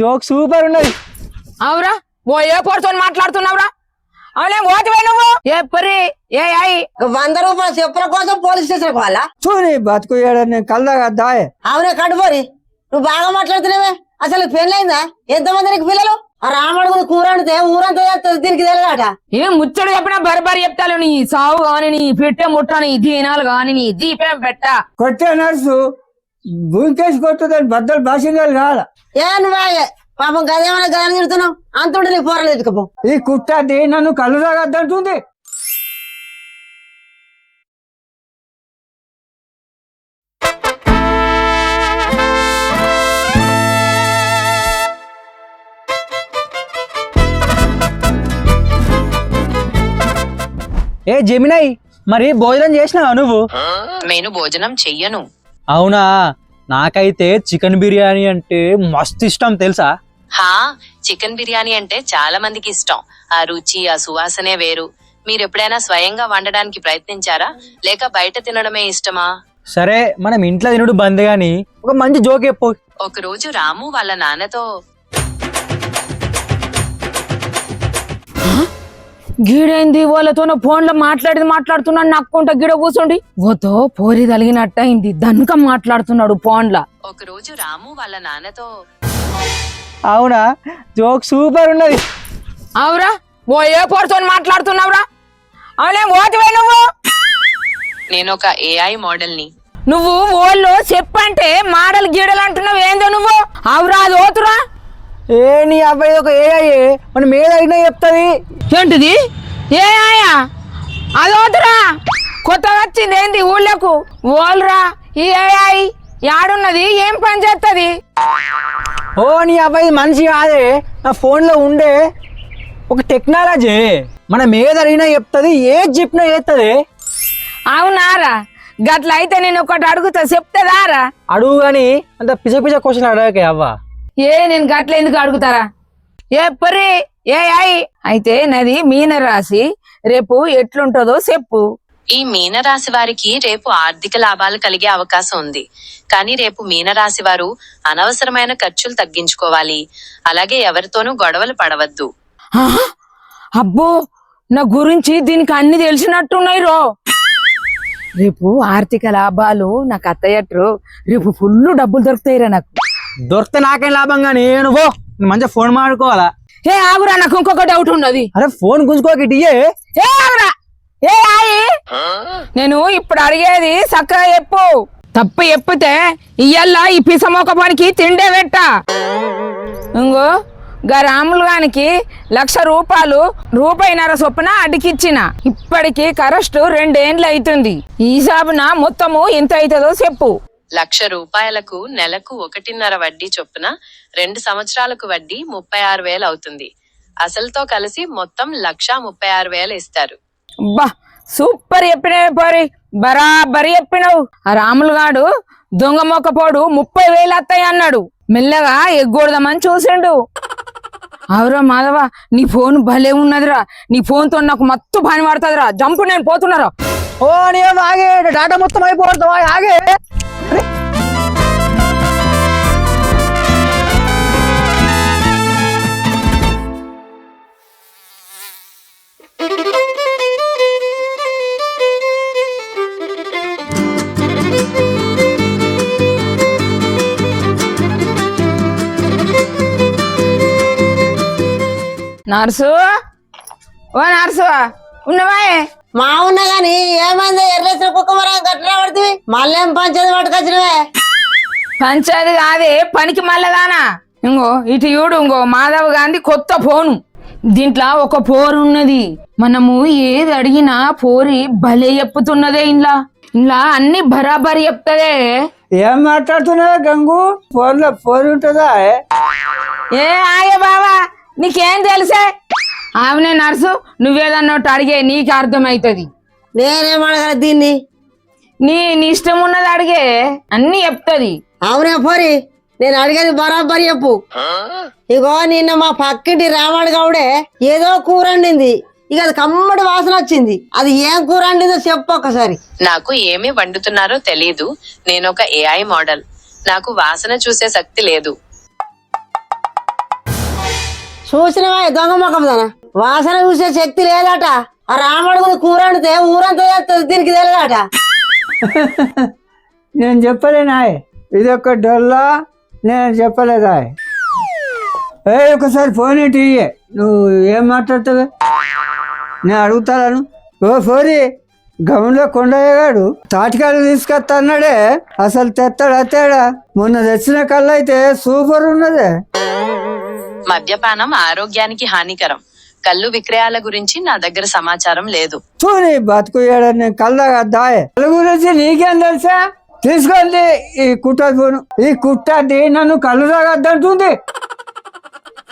Joke super ఉన్నది. అవురా ఓ ఏ పోర్తో మాట్లాడుతున్నావురా? అవునే ఓటివే నువ్వు ఏ పరి ఏ అయి 100 రూపాయలు చెప్పుల కోసం పోలీస్ స్టేషన్ పోవాలా? చూని బతుకు నేను కల్దాగా దాయే. అవునే కడుపోరి, నువ్వు బాగా మాట్లాడుతున్నావే. అసలు పెళ్ళైందా? ఎంతమంది నీకు పిల్లలు? ఆ రామడుగు కూర వండితే ఊరంతా చేస్తుంది, దీనికి తెలియదాట. ఏ ముచ్చడు చెప్పినా బరబరి చెప్తాను. నీ సావు గాని నీ పెట్టే ముట్టని దీనాలు గాని నీ దీపేం పెట్ట కొట్టే నర్సు భూమికేసి కొట్టుదని బద్దలు భాషంగాలు కావాల. ఏ నువ్వే పాపం గదేమన్నా గదని తిడుతున్నావు? అంతుండే నీకు పోరలు ఎత్తుకపో. ఈ కుట్టది నన్ను కళ్ళు తాగద్దంటుంది. ఏ జమినై, మరి భోజనం చేసినావా నువ్వు? నేను భోజనం చెయ్యను. అవునా, నాకైతే చికెన్ బిర్యానీ అంటే మస్తు ఇష్టం తెలుసా. హా, చికెన్ బిర్యానీ అంటే చాలా మందికి ఇష్టం. ఆ రుచి ఆ సువాసనే వేరు. మీరు ఎప్పుడైనా స్వయంగా వండడానికి ప్రయత్నించారా, లేక బయట తినడమే ఇష్టమా? సరే, మనం ఇంట్లో తినడు బంద్ గాని ఒక మంచి జోక్ చెప్పు. ఒకరోజు రాము వాళ్ళ నాన్నతో, గీడైంది వాళ్ళతో ఫోన్ లో మాట్లాడుతున్నాడు. నక్కుంటా గిడ కూర్చోండి ఓతో పోరి తలిగినట్టయింది. దనుక మాట్లాడుతున్నాడు ఫోన్ లా. ఒకరోజు రాము వాళ్ళ నాన్నతో, అవునా, జోక్ సూపర్ ఉన్నది. అవురా ఓ ఏ పోర్తో మాట్లాడుతున్నావురా? అవునే ఓటివే నువ్వు? నేను ఒక ఏఐ మోడల్ని. నువ్వు ఓళ్ళు చెప్పంటే మాడలు గీడలు అంటున్నావు ఏందో నువ్వు? అవురా అది ఓతురా? ఏ నీ అబ్బాయి ఒక ఏఐ మనం ఏదైనా చెప్తుంది. ఏంటిది ఏ ఆయా? అది ఓతురా? కొత్తగా వచ్చింది ఏంది ఊళ్ళకు? ఓల్రా ఈ ఏఐ యాడున్నది, ఏం పని చేస్తుంది? ఓ నీ అబ్బాయి మనిషి కాదే, నా ఫోన్ లో ఉండే ఒక టెక్నాలజీ. మనం ఏదైనా చెప్తుంది, ఏది చెప్పినా చేస్తుంది. అవునారా? గట్ల అయితే నేను ఒకటి అడుగుతా, చెప్తాదారా? అడుగు గాని అంత పిచ్చ పిచ్చ క్వశ్చన్ అడగకే అవ్వ. నేను గట్ల ఎందుకు అడుగుతారా? ఏ పరి ఏ అయితే నది మీన రాశి, రేపు ఎట్లుంటుందో చెప్పు. ఈ మీనరాశి వారికి రేపు ఆర్థిక లాభాలు కలిగే అవకాశం ఉంది. కానీ రేపు మీనరాశి వారు అనవసరమైన ఖర్చులు తగ్గించుకోవాలి. అలాగే ఎవరితోనూ గొడవలు పడవద్దు. అబ్బో, నా గురించి దీనికి అన్ని తెలిసినట్టున్నాయి రో. రేపు ఆర్థిక లాభాలు నాకు అత్తయ్యట్రు. రేపు ఫుల్ డబ్బులు దొరుకుతాయిరా నాకు. దొరికితే నాకేం లాభం గానీ నువ్వు మంచిగా ఫోన్ మాడుకోవాలా. ఏ ఆగురా, నాకు ఇంకొక డౌట్ ఉన్నది. అరే ఫోన్ గుంజుకోకి ఏ ఆగురా ఏ ఆయి, నేను ఇప్పుడు అడిగేది చక్కగా చెప్పు. తప్పు చెప్పితే ఇయ్యల్లా ఈ పిసమొక పనికి తిండే పెట్ట. ఇంగో గా రాములు గానికి 1,00,000 రూపాయలు రూపాయిన్నర చొప్పున అడిగిచ్చిన. ఇప్పటికి కరెస్ట్ 2 ఏండ్లు అవుతుంది. ఈ సాబున మొత్తము ఎంత అవుతుందో చెప్పు. 1,00,000 రూపాయలకు నెలకు 1.5 వడ్డీ చొప్పున 2 సంవత్సరాలకు వడ్డీ 36,000 అవుతుంది. అసలుతో కలిసి మొత్తం 1,36,000 ఇస్తారు. అబ్బా సూపర్ చెప్పినావు పోరి, బరాబరి చెప్పినావు. ఆ రాములు గాడు దొంగ మొక్కపోడు 30,000 వస్తాయి అన్నాడు. మెల్లగా ఎగ్గొడదామని చూసిండు. అవురా మాధవ, నీ ఫోన్ భలే ఉన్నదిరా. నీ ఫోన్ తో నాకు మత్తు పని పడుతుందిరా. జంపు, నేను పోతున్నారా. ఓ నీ ఆగే, డాటా మొత్తం అయిపోతావా? ఆగే. నర్సు, ఓ నర్సు ఉన్నవా? మా ఉన్నా గాని ఏమైంది? ఎర్రేసిన కుక్క మరం గట్టిన పడుతుంది. మళ్ళేం పంచేది పట్టుకొచ్చినవే? పంచాది కాదే, పనికి మళ్ళదానా. ఇంగో ఇటు చూడు, ఇంగో మాధవ్ గాంధీ కొత్త ఫోను. దీంట్లో ఒక పోరు ఉన్నది. మనము ఏది అడిగినా పోరి భలే చెప్పుతున్నదే. ఇంట్లో అన్ని బరాబరి చెప్తదే. ఏం మాట్లాడుతున్నావా గంగు? ఫోన్ లో ఫోన్ ఉంటుందా? ఏ ఆగే బావా, నీకేం తెలుసే? ఆమెనే నర్సు, నువ్వేదన్నట్టు అడిగే, నీకు అర్థమవుతుంది. నేనేం అడగల దీన్ని. నీ ఇష్టం ఉన్నది అడిగే, అన్ని చెప్తుంది. అవునే పోరి, నేను అడిగేది బరాబరి చెప్పు. ఇగో నిన్న మా పక్కింటి రామాడు గౌడే ఏదో కూర వండింది. ఇక అది కమ్మడి వాసన వచ్చింది. అది ఏం కూర వండిందో చెప్పు ఒకసారి. నాకు ఏమి వండుతున్నారో తెలీదు. నేను ఒక ఏఐ మోడల్. నాకు వాసన చూసే శక్తి లేదు. చూసినవా దొంగ ముఖం దానా వాసన చూసే శక్తి లేదట ఆ రాముడు కూర వండితే ఊరంతా చేస్తుంది దీనికి తెలియదట. నేను చెప్పలేనాయ్ ఇది ఒక డొల్లా, నేను చెప్పలేదా? ఒకసారి ఫోన్ ఏంటి నువ్వు ఏం మాట్లాడుతావే? నేను అడుగుతాను. ఓ ఫోరి గమనంలో కొండయ్యగాడు తాటికాయలు తీసుకొస్తా అన్నాడే, అసలు తెస్తాడా తేడా? మొన్న తెచ్చిన కళ్ళు అయితే సూపర్ ఉన్నదే. మద్యపానం ఆరోగ్యానికి హానికరం. కళ్ళు విక్రయాల గురించి నా దగ్గర సమాచారం లేదు. చూని బతుకు ఏడని కళ్ళగా దాయే కళ్ళు గురించి నీకేం తెలుసా? తీసుకోండి ఈ కుట్ట ఫోను. ఈ కుట్టది నన్ను కళ్ళు తాగద్దంటుంది.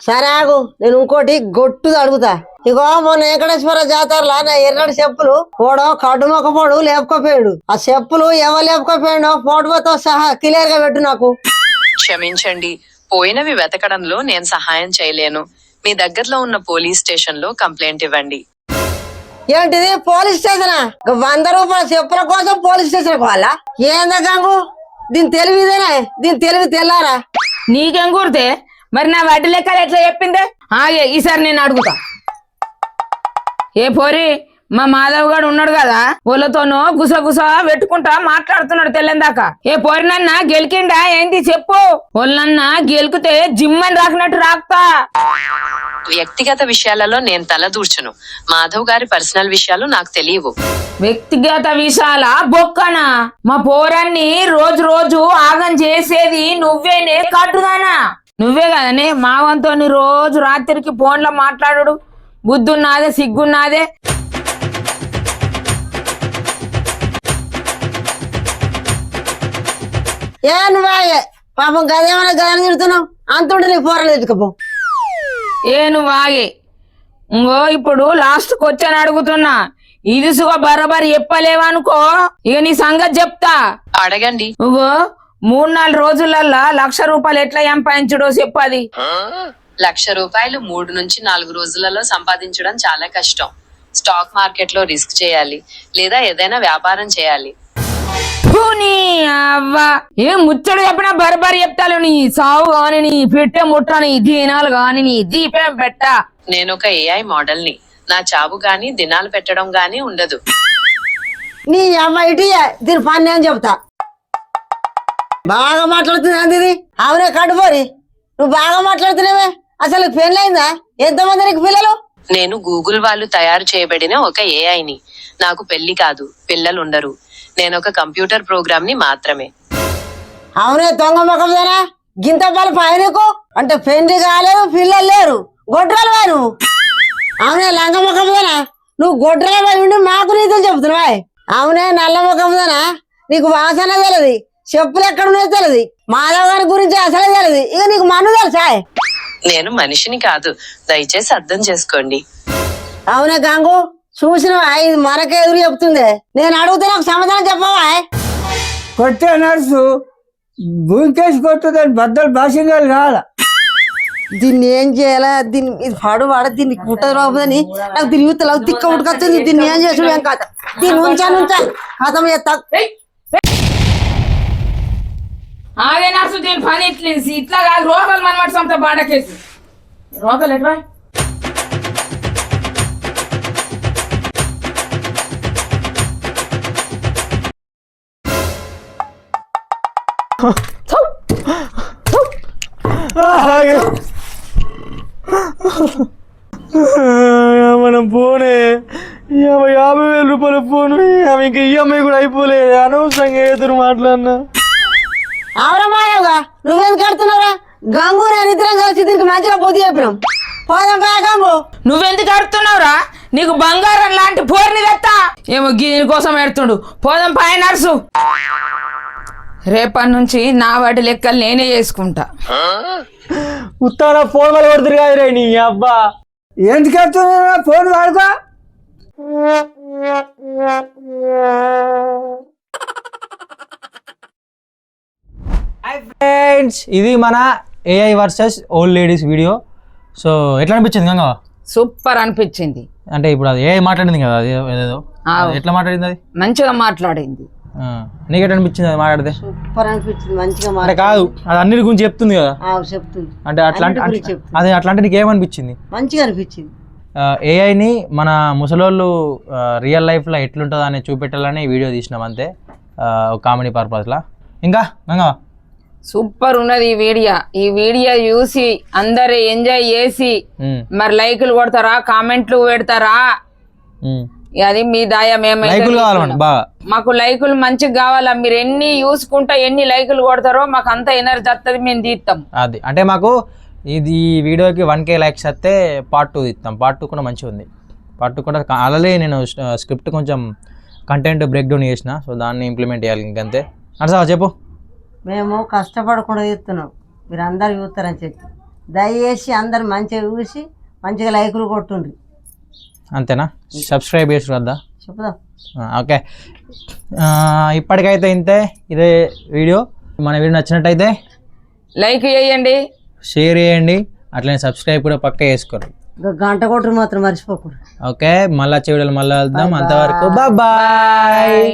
సరే ఆగు, నేను ఇంకోటి గొట్టుది అడుగుతా. ఇగో మొన్న వెంకటేశ్వర జాతరలో నా ఎర్రటి చెప్పులు పోడో కడ్డు మొక్కపోడు లేపుకోపోయాడు. ఆ చెప్పులు ఎవరు లేపుకోపోయాడో ఫోటోతో సహా క్లియర్ గా పెట్టు నాకు. క్షమించండి, పోయినవి వెతకడంలో నేను సహాయం చేయలేను. మీ దగ్గరలో ఉన్న పోలీస్ స్టేషన్ లో కంప్లైంట్ ఇవ్వండి. ఏంటిది పోలీస్ స్టేషనా? 100 రూపాయల చెప్పుల కోసం పోలీస్ స్టేషన్ పోవాలా? ఏందా గంగు దీని తెలివిదేనా? దీని తెలివి తెల్లారా? నీకేం గుర్తే? మరి నా వడ్డీ లెక్కలు ఎట్లా చెప్పిందే? ఆగే ఈసారి నేను అడుగుతా. ఏ పోరి, మా మాధవ్ గారు ఉన్నాడు కదా, వాళ్ళతోనూ గుసగుస పెట్టుకుంటా మాట్లాడుతున్నాడు తెల్లందాక. ఏ పోరి నన్న గెలికిండా ఏంటి చెప్పు? వాళ్ళన్న గెలికితే జిమ్మని రాకినట్టు రాకుతా. వ్యక్తిగత విషయాలలో నేను తలదూర్చను. మాధవ్ గారి పర్సనల్ విషయాలు నాకు తెలియవు. వ్యక్తిగత విషయాల బొక్కనా? మా పోరాన్ని రోజు రోజు ఆగం చేసేది నువ్వేనే కట్టుదానా? నువ్వే కదనే మా వంతోని రోజు రాత్రికి ఫోన్లో మాట్లాడు. బుద్ధున్నాదే సిగ్గున్నాదే. ఏ నువ్వే పాపం గదేమన్నా గదని తిడుతున్నావు అంతుంటే నీ పోరలు ఎత్తుకపో. ఏ నువ్వు ఆగే ఇంకో ఇప్పుడు లాస్ట్కి వచ్చాను అడుగుతున్నా. ఇదిసుగా బరాబరి చెప్పలేవనుకో ఇక నీ సంగతి చెప్తా. అడగండి. నువ్వు 3-4 రోజులల్లా 1,00,000 రూపాయలు ఎట్లా సంపాదించడో చెప్పది. 1,00,000 రూపాయలు 3 నుంచి 4 రోజులలో సంపాదించడం చాలా కష్టం. స్టాక్ మార్కెట్ లో రిస్క్ చేయాలి లేదా ఏదైనా వ్యాపారం చేయాలి. నీ అవ్వ ఏం ముచ్చడు చెప్పినా బరబరి చెప్తాను. నీ సావు గాని, నీ పెట్టే ముట్టని దినాలు గాని, నీ దీపం పెట్ట. నేను ఒక ఏఐ మోడల్ ని. నా చావు గాని దినాలు పెట్టడం గాని ఉండదు. నీ అమ్మ ఇటు దీని పని నేను చెప్తా. బాగా మాట్లాడుతుంది అంది ఇది. అవునే కడుపోరి నువ్వు బాగా మాట్లాడుతున్నావే. అసలు పెళ్ళైందా? ఎంతమంది నీకు పిల్లలు? నేను గూగుల్ వాళ్ళు తయారు చేయబడిన ఒక ఏఐని. నాకు పెళ్లి కాదు, పిల్లలు ఉండరు. నేను ఒక కంప్యూటర్ ప్రోగ్రామ్ ని మాత్రమే. అవునే దొంగ మొక్కదానా గింత బలం పైనకు అంటే పెళ్లి కాలేదు పిల్లలు లేరు గొడ్రాలు వారు. అవునే లంగ మొక్కదానా నువ్వు గొడ్రాలు వారి ఉండి మాకు నీతులు చెబుతున్నావా? అవునే నల్ల మొక్కదానా నీకు వాసన తెలియదు, చెప్పులు ఎక్కడున్నాయో తెలియదు, మాధవ్ గారి గురించి అసలే తెలియదు, ఇక నీకు మన్ను తెలుసా? నేను మనిషిని కాదు, దయచేసి అర్థం చేసుకోండి. అవునే గంగు చూసినవా ఇది మనకే ఎదురు చెప్తుంది. నేను అడిగితే నాకు సమాధానం చెప్పవా? కొట్టే నర్సు భూమికేసి కొట్టుదని బద్దలు భాషంగాలు కావాల. దీన్ని ఏం చేయాలా? దీన్ని ఇది పాడు దీన్ని కుట్టదు రాబోదని నాకు దీని యూత్ తిక్క ఉడకొస్తుంది. దీన్ని ఏం చేసాడు ఏం కాదు. దీన్ని ఉంచా కథం చేస్తా. ఆగే నర్సు దీని పని ఇట్లా కాదు. రోగాలు మనమాట సొంత బాడకేసి రోగాలు ఎట్లా? మనం పోనే 50,000 రూపాయల ఫోను ఇంకా ఈఎంఐ కూడా అయిపోలేదు. అనవసరంగా ఎదురు మాట్లాడినా. అవరా మాయవుగా నువ్వేం కడుతున్నావురా? గంగు నేను ఇద్దరం కలిసి దీనికి మంచిగా బుద్ధి చెప్పినాం. పోదాం బా గంగు. నువ్వెందుకు ఆడుతున్నావురా? నీకు బంగారం లాంటి పోర్ని తెత్తా. ఏమో దీని కోసం ఎడుతుండు. పోదాం పాయ నర్సు. రేపటి నుంచి నా వాటి లెక్కలు నేనే చేసుకుంటా. ఉత్తాన ఫోన్ వల్ల కొడుతురు కాదురా నీ అబ్బా. ఎందుకు వెళ్తున్నా ఫోన్ వాడుకో. హాయ్ ఫ్రెండ్స్, ఇది మన AI versus old ladies video. So ఎట్లా అనిపించింది గంగా? సూపర్ అనిపించింది. అంటే ఇప్పుడు అది ఏఐ మాట్లాడింది కదా, అది ఏదేదో ఎట్లా మాట్లాడింది? అది మంచిగా మాట్లాడింది. నీకెట్ అనిపించింది అది మాట్లాడితే? సూపర్ అనిపించింది, మంచిగా అంటే కాదు, అది అన్నిటి గురించి చెప్తుంది కదా, చెప్తుంది. అంటే అట్లాంటి అన్నిటి గురించి చెప్తుంది. అదే అట్లాంటి నీకేమనిపించింది? మంచిగా అనిపించింది. ఏఐని మన ముసలోళ్ళు రియల్ లైఫ్లో ఎట్లుంటుందో అని చూపెట్టాలని వీడియో తీసినాం అంతే, కామెడీ పర్పస్లా. ఇంకా గంగా సూపర్ ఉన్నది ఈ వీడియో చూసి అందరు ఎంజాయ్ చేసి మరి లైకులు కొడతారా, కామెంట్లు పెడతారా, అది మీ దాయ. లైకులు కావాలి బాగా, మాకు లైకులు మంచిగా కావాలా. మీరు ఎన్ని చూసుకుంటా ఎన్ని లైకులు కొడతారో మాకు అంత ఎనర్జీ వస్తుంది, మేము తీస్తాం. అది అంటే మాకు ఇది వీడియోకి 1K లైక్స్ వస్తే పార్ట్ 2 తీస్తాం. పార్ట్ 2 కూడా మంచిగా ఉంది. పార్ట్ 2 కూడా అలాగే నేను స్క్రిప్ట్ కొంచెం కంటెంట్ బ్రేక్ డౌన్ చేసిన, సో దాన్ని ఇంప్లిమెంట్ చేయాలి. ఇంకంతే. అర్థం చెప్పు. మేము కష్టపడకుండా చూస్తున్నాం, మీరు అందరు చూస్తారని చెప్పి దయచేసి అందరు మంచిగా చూసి మంచిగా లైకులు కొట్టుండ్రి. అంతేనా? సబ్స్క్రైబ్ చేసి వద్దా? చెప్పుదాం. ఓకే, ఇప్పటికైతే ఇంతే. ఇదే వీడియో. మన వీడియో నచ్చినట్టయితే లైక్ చేయండి, షేర్ చేయండి, అట్లనే సబ్స్క్రైబ్ కూడా పక్కా చేసుకోరు. గంట కొట్టురు మాత్రం మర్చిపోకూడదు. ఓకే, మళ్ళీ వచ్చే వీడియోలో మళ్ళీ వెళ్దాం. అంతవరకు బాయ్.